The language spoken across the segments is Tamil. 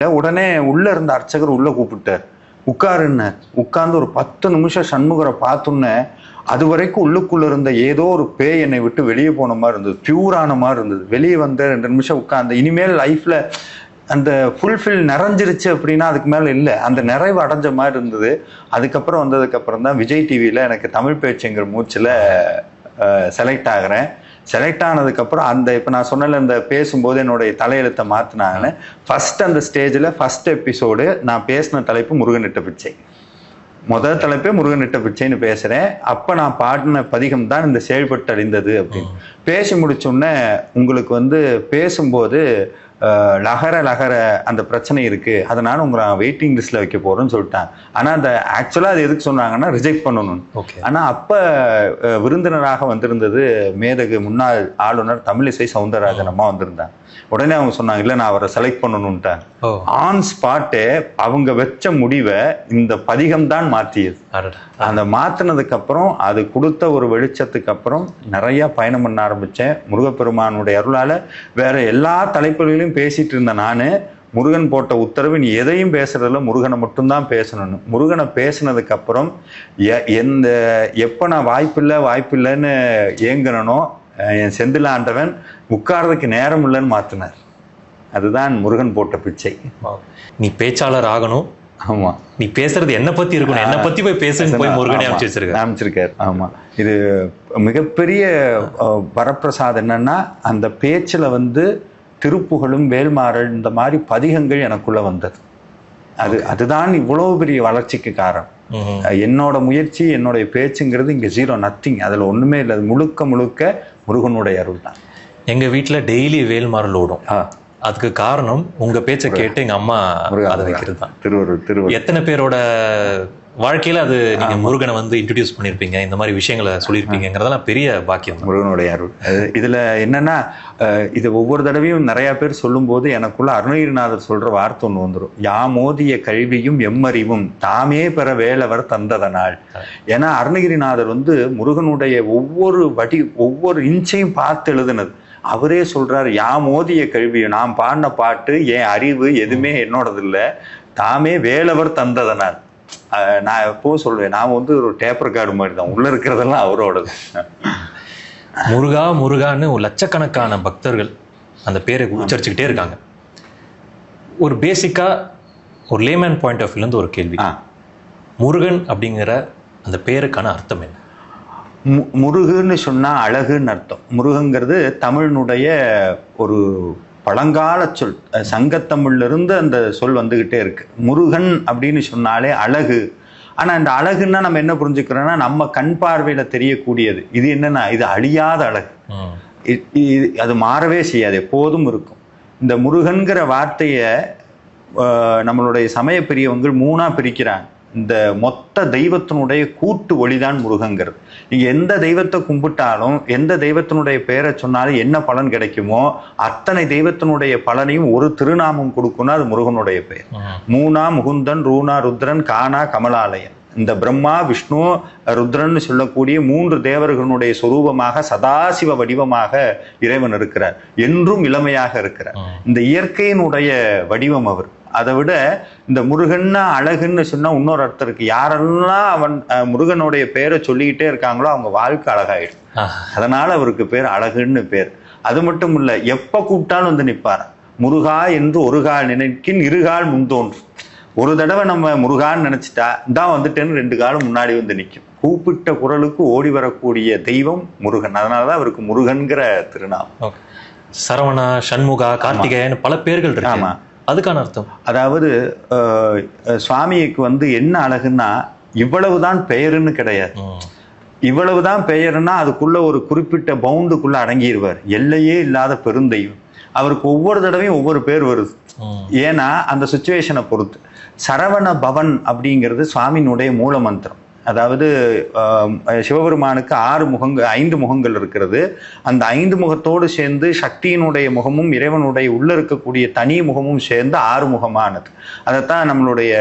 உடனே உள்ள இருந்த அர்ச்சகர் உள்ள கூப்பிட்டார். உட்காருன்னு. உட்கார்ந்து ஒரு 10 நிமிஷம் சண்முகரை பார்த்தோன்னே அது வரைக்கும் உள்ளுக்குள்ள இருந்த ஏதோ ஒரு பேய் என்னை விட்டு வெளியே போன மாதிரி இருந்தது. பியூரான மாதிரி இருந்தது. வெளியே வந்து 2 நிமிஷம் உட்கார்ந்து இனிமேல் லைஃப்ல அந்த ஃபுல்ஃபில் நிறைஞ்சிருச்சு அப்படின்னா அதுக்கு மேல இல்லை, அந்த நிறைவு அடைஞ்ச மாதிரி இருந்தது. அதுக்கப்புறம் வந்ததுக்கு அப்புறம் தான் விஜய் டிவியில எனக்கு தமிழ் பேச்சுங்கிற மூச்சுல செலக்ட் ஆகிறேன். செலக்ட் ஆனதுக்கப்புறம் அந்த இப்போ நான் சொன்னல இந்த பேசும்போது என்னுடைய தலையெழுத்தை மாற்றினாங்கன்னு ஃபர்ஸ்ட் அந்த ஸ்டேஜில் ஃபர்ஸ்ட் எபிசோடு நான் பேசின தலைப்பு முருகனிட்ட பிச்சை. முதல் தலைப்பே முருகனிட்ட பிச்சைன்னு பேசுகிறேன். அப்போ நான் பாடின பதிகம் தான் இந்த செயல்பட்டு அழிந்தது அப்படின்னு. பேசி முடிச்சோடனே உங்களுக்கு வந்து பேசும்போது லகர அந்த பிரச்சனை இருக்கு, அதனால உங்களை வெயிட்டிங் லிஸ்ட்ல வைக்க போறோம்னு சொல்லிட்டாங்க. ஆனா அந்த ஆக்சுவலா அது எதுக்கு சொன்னாங்கன்னா ரிஜெக்ட் பண்ணணும். ஆனா அப்ப விருந்தினராக வந்திருந்தது மேதகு முன்னாள் ஆளுநர் தமிழிசை சவுந்தரராஜன் அம்மா வந்திருந்தாங்க. உடனே அவங்க சொன்னாங்க இல்ல நான் அவரை செலக்ட் பண்ணணும்ட்டாங்க. ஆன் ஸ்பாட்டே அவங்க வச்ச முடிவை இந்த பதிகம் தான் மாற்றியது. அந்த மாத்தினதுக்கு அப்புறம் அது கொடுத்த ஒரு வெளிச்சத்துக்கு அப்புறம் நிறைய பயணம் பண்ண ஆரம்பிச்சேன். முருகப்பெருமானுடைய அருளால வேற எல்லா தலைப்புகளிலும் பேசிட்டு இருந்த நானு முருகன் போட்ட உத்தரவு நீ எதையும் பேசுறதுல முருகனை மட்டும்தான் பேசணும்னு. முருகனை பேசினதுக்கு அப்புறம் எப்ப நான் வாய்ப்பில்லைன்னு ஏங்கனோ என் செந்தில் ஆண்டவன் உட்கார்றதுக்கு நேரம் இல்லைன்னு மாத்தினார். அதுதான் முருகன் போட்ட பிச்சை. நீ பேச்சாளர் ஆகணும், ஆமா நீ பேசுறது என்ன பத்தி இருக்கணும், என்ன பத்தி போய் பேசுன்னு போய் முருகனை அமைச்சிருக்காரு. ஆமா, இது மிகப்பெரிய வரப்பிரசாதம். என்னன்னா அந்த பேச்சுல வந்து திருப்புகழும் வேல்மாறல் இந்த மாதிரி பதிகங்கள் எனக்குள்ள வந்தது. அதுதான் இவ்வளவு பெரிய வளர்ச்சிக்கு காரணம். என்னோட முயற்சி என்னுடைய பேச்சுங்கிறது இங்க ஜீரோ, நத்திங். அதுல ஒண்ணுமே இல்லை. முழுக்க முருகனுடைய அருள் தான். எங்க வீட்டுல டெய்லி வேல்மாறல் ஓடும். அதுக்கு காரணம் உங்க பேச்சை கேட்டு எங்க அம்மா அதை வைக்கிறது தான். திருவருள் எத்தனை பேரோட வாழ்க்கையில அது நீங்க முருகனை வந்து இன்ட்ரடியூஸ் பண்ணிருப்பீங்க, இந்த மாதிரி விஷயங்களை சொல்லியிருப்பீங்கிறதெல்லாம் பெரிய பாக்கியம். முருகனுடைய அருள். இதுல என்னன்னா இது ஒவ்வொரு தடவையும் நிறைய பேர் சொல்லும் போது எனக்குள்ள அருணகிரிநாதர் சொல்ற வார்த்தை ஒண்ணு வந்துடும். யாமோதிய கல்வியும் எம்மறிவும் தாமே பெற வேலவர் தந்ததனால். ஏன்னா அருணகிரிநாதர் வந்து முருகனுடைய ஒவ்வொரு இன்ச்சையும் பார்த்து எழுதுனது. அவரே சொல்றாரு யாமோதிய கல்வியும், நான் பாடின பாட்டு என் அறிவு எதுவுமே என்னோடது இல்லை, தாமே வேலவர் தந்ததனால். நான் எப்போ சொல்வேன், நான் வந்து ஒரு டேப் ரெக்கார்டு மாதிரி தான், உள்ள இருக்கிறதெல்லாம் அவரோடது. முருகான்னு ஒரு லட்சக்கணக்கான பக்தர்கள் அந்த பேரை உச்சரிச்சுக்கிட்டே இருக்காங்க. ஒரு பேசிக்கா ஒரு லேமேன் பாயிண்ட் ஆஃப் வியூல இருந்து ஒரு கேள்வி, முருகன் அப்படிங்கிற அந்த பேருக்கான அர்த்தம் என்ன? முருகுன்னு சொன்னா அழகுன்னு அர்த்தம். முருகங்கிறது தமிழினுடைய ஒரு பழங்கால சொல். சங்கத்தமிழ்ல இருந்து அந்த சொல் வந்துகிட்டே இருக்கு. முருகன் அப்படின்னு சொன்னாலே அழகு. ஆனா இந்த அழகுன்னா நம்ம என்ன புரிஞ்சுக்கிறோம்னா நம்ம கண் பார்வையில தெரியக்கூடியது. இது என்னன்னா இது அழியாத அழகு. அது மாறவே செய்யாது, எப்போதும் இருக்கும். இந்த முருகன்கிற வார்த்தைய நம்மளுடைய சமய பெரியவங்க 3ஆ பிரிக்கிறாங்க. இந்த மொத்த தெய்வத்தினுடைய கூட்டு ஒளிதான் முருகங்கிறது. நீங்க எந்த தெய்வத்தை கும்பிட்டாலும் எந்த தெய்வத்தினுடைய பெயரை சொன்னாலும் என்ன பலன் கிடைக்குமோ அத்தனை தெய்வத்தினுடைய பலனையும் ஒரு திருநாமம் கொடுக்கணும், அது முருகனுடைய பெயர். மூனா முகுந்தன், ரூணா ருத்ரன், கானா கமலாலயன். இந்த பிரம்மா விஷ்ணு ருத்ரன் சொல்லக்கூடிய 3 தேவர்களுடைய சொரூபமாக சதாசிவ வடிவமாக இறைவன் இருக்கிறார். என்றும் இளமையாக இருக்கிறார். இந்த இயற்கையினுடைய வடிவம் அவர். அதை விட இந்த முருகன்னா அழகுன்னு சொன்னா இன்னொரு அர்த்தம் இருக்கு. யாரெல்லாம் அவன் முருகனுடைய பேரை சொல்லிக்கிட்டே இருக்காங்களோ அவங்க வாழ்க்கை அழகாயிடும். அதனால அவருக்கு பேர் அழகுன்னு பேர். அது மட்டும் இல்ல, எப்ப கூப்பிட்டாலும் வந்து நிற்பார். முருகா என்று ஒரு கால் நினைக்கின் இருகால் முன்தோன்றும். ஒரு தடவை நம்ம முருகான்னு நினைச்சிட்டா தான் வந்துட்டேன்னு 2 காலம் முன்னாடி வந்து நிற்கும். கூப்பிட்ட குரலுக்கு ஓடி வரக்கூடிய தெய்வம் முருகன். அதனாலதான் அவருக்கு முருகன்கிற திருநாமம். சரவணா, சண்முகா, கார்த்திகேயன் பல பேர்கள் இருக்கு. ஆமா, அதுக்கான அர்த்தம். அதாவது சுவாமிக்கு வந்து என்ன அழகுன்னா இவ்வளவுதான் பெயருன்னு கிடையாது. இவ்வளவுதான் பெயருன்னா அதுக்குள்ள ஒரு குறிப்பிட்ட பவுண்டுக்குள்ள அடங்கிடுவார். எல்லையே இல்லாத பெருந்தெய்வம். அவருக்கு ஒவ்வொரு தடவையும் ஒவ்வொரு பேர் வருது. ஏன்னா அந்த சுச்சுவேஷனை பொறுத்து. சரவண பவன் அப்படிங்கிறது சுவாமியினுடைய மூல மந்திரம். அதாவது சிவபெருமானுக்கு 5 முகங்கள் இருக்கிறது. அந்த 5 முகத்தோடு சேர்ந்து சக்தியினுடைய முகமும் இறைவனுடைய உள்ள இருக்கக்கூடிய தனி முகமும் சேர்ந்து 6 முகமானது. அதைத்தான் நம்மளுடைய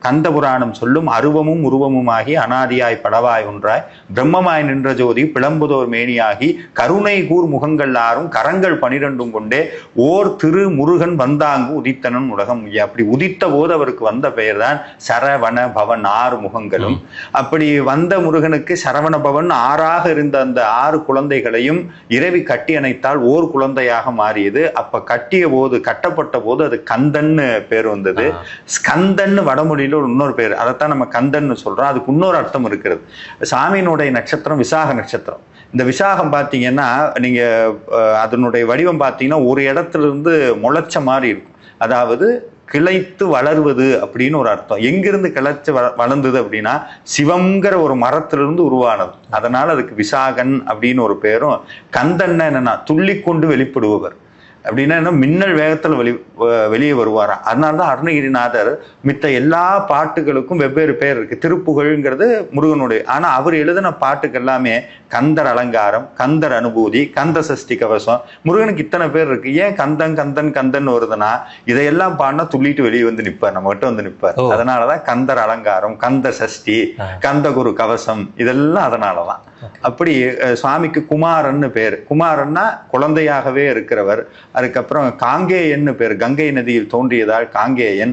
கந்த புராணம் சொல்லும். அருவமும் உருவமுமாகி அனாதியாய் படவாய் ஒன்றாய் பிரம்மமாய் நின்ற ஜோதி பிளம்புதோர் மேனியாகி கருணை கூர் முகங்கள் ஆறும் கரங்கள் 12 கொண்டே ஓர் திரு முருகன் வந்தாங்கு உதித்தனன் உலகம். அப்படி உதித்த போது அவருக்கு வந்த பெயர் தான் சரவண பவன், 6 முகங்களும். அப்படி வந்த முருகனுக்கு சரவண பவன் 6ஆக இருந்த அந்த 6 குழந்தைகளையும் இறைவி கட்டி அணைத்தால் ஓர் குழந்தையாக மாறியது. அப்ப கட்டிய போது, கட்டப்பட்ட போது அது கந்தன்னு பேர் வந்தது. ஸ்கந்தன்னு வடமொழியில ஒரு இன்னொரு பேர், அதைத்தான் நம்ம கந்தன்னு சொல்றோம். அதுக்கு இன்னொரு அர்த்தம் இருக்கிறது. சாமியினுடைய நட்சத்திரம் விசாக நட்சத்திரம். இந்த விசாகம் பார்த்தீங்கன்னா நீங்க அதனுடைய வடிவம் பார்த்தீங்கன்னா ஒரு இடத்துல இருந்து முளைச்ச மாதிரி இருக்கும். அதாவது கிளைத்து வளர்வது அப்படின்னு ஒரு அர்த்தம். எங்கிருந்து கிளைச்சு வளர்ந்தது அப்படின்னா சிவம்ங்கிற ஒரு மரத்திலிருந்து உருவானது. அதனால அதுக்கு விசாகன் அப்படின்னு ஒரு பேரும். கந்தன்னா என்னன்னா துள்ளிக்கொண்டு வெளிப்படுபவர் அப்படின்னா என்ன, மின்னல் வேகத்துல வெளியே வருவாராம். அதனாலதான் அருணகிரிநாதர் மித்த எல்லா பாட்டுகளுக்கும் வெவ்வேறு பேர் இருக்கு. திருப்புகழ்ங்கிறது முருகனுடைய, ஆனா அவர் எழுதின பாட்டுக்கு எல்லாமே கந்தர் அலங்காரம், கந்தர் அனுபூதி, கந்த சஷ்டி கவசம். முருகனுக்கு இத்தனை பேர் இருக்கு. ஏன் கந்தன் கந்தன் கந்தன் வருதுன்னா இதையெல்லாம் பாடினா துள்ளிட்டு வெளியே வந்து நிற்பார், நம்ம கிட்ட வந்து நிற்பார். அதனாலதான் கந்தர் அலங்காரம், கந்த சஷ்டி, கந்த குரு கவசம், இதெல்லாம் அதனாலதான். அப்படி சுவாமிக்கு குமாரன்னு பேர். குமாரன்னா குழந்தையாகவே இருக்கிறவர். அதுக்கப்புறம் காங்கேயன்னு பேர், கங்கை நதியில் தோன்றியதால் காங்கேயன்.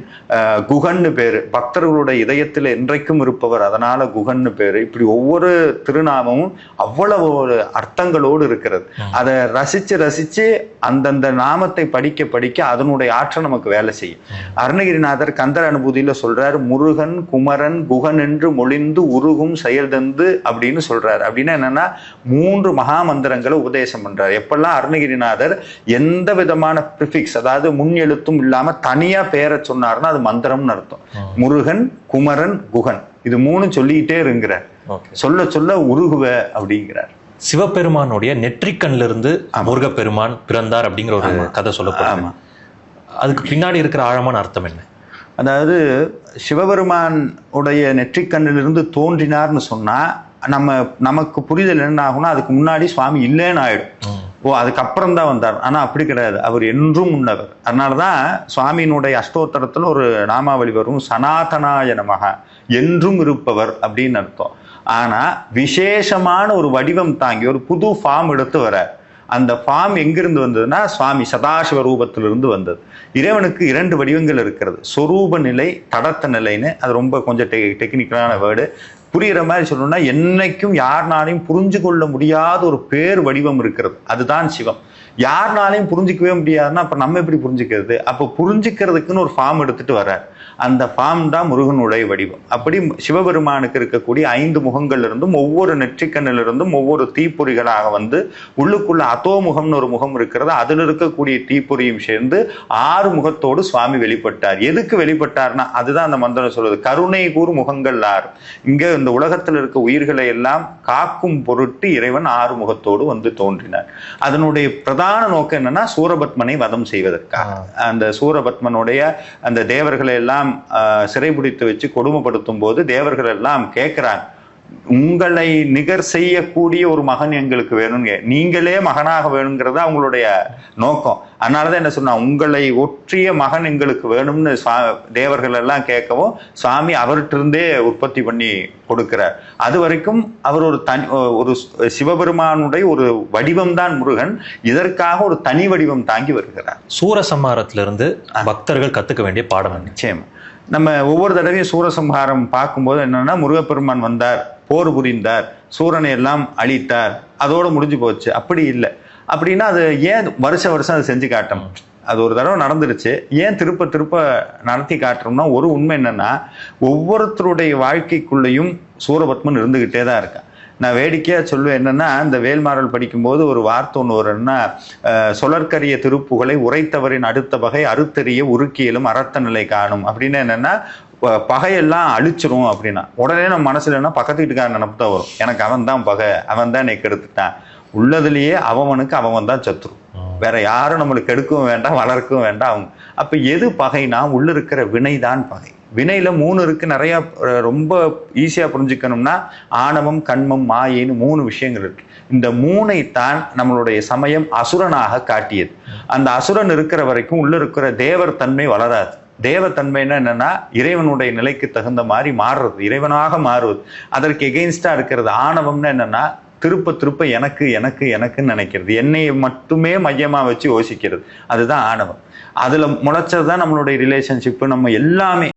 குகன்னு பேரு, பக்தர்களுடைய இதயத்தில் என்றைக்கும் இருப்பவர், அதனால குகன்னு பேரு. இப்படி ஒவ்வொரு திருநாமமும் அவ்வளவு ஒரு அர்த்தங்களோடு இருக்கிறது. அதை ரசிச்சு ரசிச்சு அந்தந்த நாமத்தை படிக்க படிக்க அதனுடைய ஆற்றல் நமக்கு வேலை செய்யும். அருணகிரிநாதர் கந்தர் அனுபூதியில சொல்றாரு, முருகன் குமரன் குகன் என்று மொழிந்து உருகும் செயல் தந்து அப்படின்னு சொல்றாரு. அப்படின்னா என்னன்னா 3 மகா மந்திரங்களை உபதேசம் பண்றாரு. எப்பெல்லாம் அருணகிரிநாதர் எந்த விதமான பிரிஃபிக்ஸ், அதாவது முன் எழுத்தும் இல்லாம தனியா பேரை சொன்னாருன்னா அது மந்திரம்னு அர்த்தம். முருகன் குமரன் குகன் இது 3 சொல்லிக்கிட்டே இருக்கிறார். சொல்ல சொல்ல உருகுவ அப்படிங்கிறார். சிவபெருமானுடைய நெற்றிக்கண்ல இருந்து முருகப்பெருமான் பிறந்தார் அப்படிங்கிற ஒரு கதை சொல்லப்படும். அதுக்கு பின்னாடி இருக்கிற ஆழமான அர்த்தம் என்ன? அதாவது சிவபெருமான் உடைய நெற்றிக்கண்ணிலிருந்து தோன்றினார்னு சொன்னா நமக்கு புரிதல் என்ன ஆகும்னா அதுக்கு முன்னாடி சுவாமி இல்லைன்னு ஆயிடும். அதுக்கப்புறம் தான் வந்தார். ஆனா அப்படி கிடையாது, அவர் என்றும் முன்னவர். அதனாலதான் சுவாமியினுடைய அஷ்டோத்தரத்துல ஒரு நாமாவளி வரும், சனாதனாய நமக, என்றும் இருப்பவர் அப்படின்னு அர்த்தம். ஆனா விசேஷமான ஒரு வடிவம் தாங்கி ஒரு புது ஃபார்ம் எடுத்து வர. அந்த ஃபார்ம் எங்கிருந்து வந்ததுன்னா சுவாமி சதாசிவ ரூபத்திலிருந்து வந்தது. இறைவனுக்கு 2 வடிவங்கள் இருக்கிறது, சொரூப நிலை, தடத்த நிலைன்னு. அது ரொம்ப கொஞ்சம் டெக்னிக்கலான வேர்டு. புரிகிற மாதிரி சொல்லணும்னா என்னைக்கும் யாருனாலையும் புரிஞ்சு கொள்ள முடியாத ஒரு பேர் வடிவம் இருக்கிறது, அதுதான் சிவம். யாருனாலையும் புரிஞ்சிக்கவே முடியாதுன்னா அப்ப நம்ம எப்படி புரிஞ்சுக்கிறது? அப்ப புரிஞ்சுக்கிறதுக்குன்னு ஒரு ஃபார்ம் எடுத்துட்டு வர்றார். அந்த ஃபார்ம் தான் முருகனுடைய வடிவம். அப்படி சிவபெருமானுக்கு இருக்கக்கூடிய 5 முகங்கள் இருந்தும் ஒவ்வொரு நெற்றிக்கண்ணிலிருந்தும் ஒவ்வொரு தீப்பொறிகளாக வந்து உள்ளுக்குள்ள அதோ முகம்னு ஒரு முகம் இருக்கிறது, அதில் இருக்கக்கூடிய தீப்பொறியும் சேர்ந்து 6 முகத்தோடு சுவாமி வெளிப்பட்டார். எதுக்கு வெளிப்பட்டார்னா அதுதான் அந்த மந்திரம் சொல்றது, கருணை கூர் முகங்கள் 6. இங்க இந்த உலகத்தில் இருக்க உயிர்களை எல்லாம் காக்கும் பொருட்டு இறைவன் 6 முகத்தோடு வந்து தோன்றினார். அதனுடைய பிரதான நோக்கம் என்னன்னா சூரபத்மனை வதம் செய்வதற்காக. அந்த சூரபத்மனுடைய அந்த தேவர்களை எல்லாம் சிறைபிடித்து வச்சு கொடுமைப்படுத்தும் போது தேவர்கள் எல்லாம் கேட்கிறாங்க, உங்களை நிகர் செய்யக்கூடிய ஒரு மகன் எங்களுக்கு வேணுங்க, நீங்களே மகனாக வேணுங்கிறது அவங்களுடைய நோக்கம். அதனாலதான் என்ன சொன்னா, உங்களை ஒற்றிய மகன் எங்களுக்கு வேணும்னு தேவர்கள் எல்லாம் கேட்கவும் சுவாமி அவர்கிட்ட இருந்தே உற்பத்தி பண்ணி கொடுக்கிறார். அது வரைக்கும் அவர் ஒரு சிவபெருமானுடைய ஒரு வடிவம் தான் முருகன். இதற்காக ஒரு தனி வடிவம் தாங்கி வருகிறார். சூரசம்ஹாரத்திலிருந்து பக்தர்கள் கத்துக்க வேண்டிய பாடம் நிச்சயம். நம்ம ஒவ்வொரு தடவையும் சூரசம்ஹாரம் பார்க்கும்போது என்னன்னா, முருகப்பெருமான் வந்தார், போர் புரிந்தார், சூரனை எல்லாம் அழித்தார், அதோட முடிஞ்சு போச்சு. அப்படி இல்லை. அப்படின்னா அது ஏன் வருஷம் அதை செஞ்சு காட்டணும்? அது ஒரு தடவை நடந்துருச்சு, ஏன் திருப்ப திருப்ப நடத்தி காட்டுறோம்னா, ஒரு உண்மை என்னன்னா ஒவ்வொருத்தருடைய வாழ்க்கைக்குள்ளேயும் சூரபத்மன் இருந்துகிட்டே தான் இருக்கான். நான் வேடிக்கையா சொல்லுவேன் என்னன்னா, இந்த வேல்மாறல் படிக்கும்போது ஒரு வார்த்தை ஒன்று வரும்னா, சொலற்கரிய திருப்புகளை உரைத்தவரின் அடுத்த பகை அறுத்தறிய உருக்கியலும் அறத்த நிலை காணும். அப்படின்னு என்னன்னா, பகையெல்லாம் அழிச்சிரும் அப்படின்னா உடனே நம்ம மனசுல என்ன பக்கத்து வீட்டுக்காரன் நினப்பு தான் வரும், எனக்கு அவன் தான் பகை, அவன் தான் என்னை கெடுத்துட்டான். உள்ளதுலேயே அவனுக்கு அவன் தான் சத்ரு, வேற யாரும் நம்மளுக்கு கெடுக்கவும் வேண்டாம் வளர்க்கவும் வேண்டாம் அவங்க. அப்ப எது பகைனா உள்ள இருக்கிற வினைதான் பகை. வினையில 3 இருக்கு, நிறைய ரொம்ப ஈஸியா புரிஞ்சுக்கணும்னா ஆணவம் கண்மம் மாயின்னு 3 விஷயங்கள் இருக்கு. இந்த 3ஐத்தான் நம்மளுடைய சமயம் அசுரனாக காட்டியது. அந்த அசுரன் இருக்கிற வரைக்கும் உள்ள இருக்கிற தேவர் தன்மை வளராது. தேவத்தன்மைன்னா என்னன்னா இறைவனுடைய நிலைக்கு தகுந்த மாதிரி மாறுறது, இறைவனாக மாறுவது. அதற்கு எகெயின்ஸ்டா இருக்கிறது. ஆணவம்னா என்னன்னா திருப்ப திருப்ப எனக்கு எனக்கு எனக்குன்னு நினைக்கிறது, என்னையை மட்டுமே மையமா வச்சு யோசிக்கிறது. அதுதான் ஆணவம். அதுல முளைச்சதுதான் நம்மளுடைய ரிலேஷன்ஷிப், நம்ம எல்லாமே.